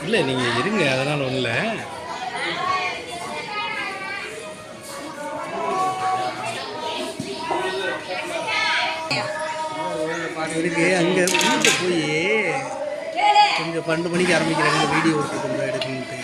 இல்லை நீங்கள் இருங்க, அதனால் ஒன்றும் இல்லை. இருக்கு அங்கே வீட்டில் போய் கொஞ்சம் 12 மணிக்கு ஆரம்பிக்கிறாங்க வீடியோ ஒர்க்கு கொஞ்சம் எடுக்கணுன்ட்டு.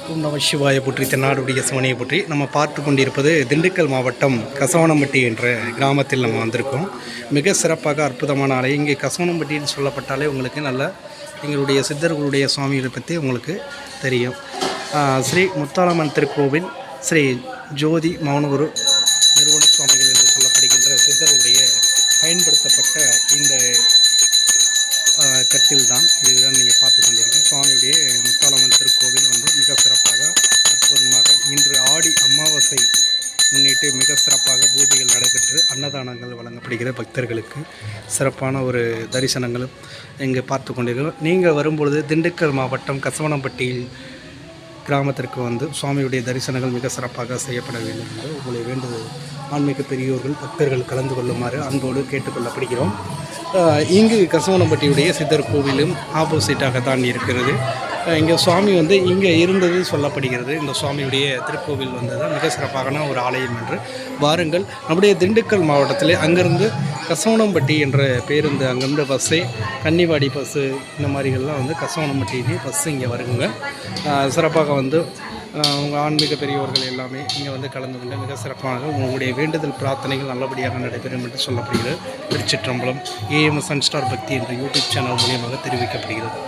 ஓம் நம சிவாய போற்றி, தென்னாடுடைய சிவனையை போற்றி. நம்ம பார்த்து கொண்டிருப்பது திண்டுக்கல் மாவட்டம் கசவனம்பட்டி என்ற கிராமத்தில் நம்ம வந்திருக்கோம். மிக சிறப்பாக அற்புதமான ஆலை. இங்கே கசவனம்பட்டின்னு சொல்லப்பட்டாலே உங்களுக்கு நல்ல எங்களுடைய சித்தர்களுடைய சுவாமிகளை பற்றி உங்களுக்கு தெரியும். ஸ்ரீ முத்தாலம்மன் திருக்கோவில் ஸ்ரீ ஜோதி மௌனகுரு நிறுவன சுவாமிகள் என்று சொல்லப்படுகின்ற சித்தருடைய பயன்படுத்தப்பட்ட இந்த கட்டில் தான். இதுதான் நீங்கள் பார்த்து கொண்டிருக்கோம். சுவாமியுடைய முத்தாலம்மன் திருக்கோவில் வந்து மிக சிறப்பாக அற்புதமாக இன்று ஆடி அமாவாசை முன்னிட்டு மிக சிறப்பாக பூஜைகள் நடைபெற்று அன்னதானங்கள் வழங்கப்படுகிற பக்தர்களுக்கு சிறப்பான ஒரு தரிசனங்களும் இங்கே பார்த்து கொண்டிருக்கிறோம். நீங்கள் வரும்பொழுது திண்டுக்கல் மாவட்டம் கசவனம்பட்டியில் கிராமத்திற்கு வந்து சுவாமியுடைய தரிசனங்கள் மிக சிறப்பாக செய்யப்பட வேண்டும் என்று உங்களை வேண்டுதல் ஆன்மீக பெரியோர்கள் பக்தர்கள் கலந்து கொள்ளுமாறு அன்போடு கேட்டுக்கொள்ளப்படுகிறோம். இங்கு கசவனம்பட்டியுடைய சித்தர் கோவிலும் ஆப்போசிட்டாக தான் இருக்கிறது. இங்கே சுவாமி வந்து இங்கே இருந்தது சொல்லப்படுகிறது. இந்த சுவாமியுடைய திருக்கோவில் வந்தது மிக சிறப்பான ஒரு ஆலயம் என்று வாருங்கள். நம்முடைய திண்டுக்கல் மாவட்டத்தில் அங்கேருந்து கசவனம்பட்டி என்ற பேருந்து அங்கேருந்து பஸ்ஸு, கன்னிவாடி பஸ்ஸு இந்த மாதிரிகள்லாம் வந்து கசவனம்பட்டியிலே பஸ்ஸு இங்கே வருங்க. சிறப்பாக வந்து உங்கள் ஆன்மீக பெரியவர்கள் எல்லாமே இங்கே வந்து கலந்து கொண்டு மிக சிறப்பாக உங்களுடைய வேண்டுதல் பிரார்த்தனைகள் நல்லபடியாக நடைபெறும் என்று சொல்லப்படுகிறது. திருச்சிற்றம்பலம் ஏஎம் சன்ஸ்டார் பக்தி என்ற யூடியூப் சேனல் மூலியமாக தெரிவிக்கப்படுகிறது.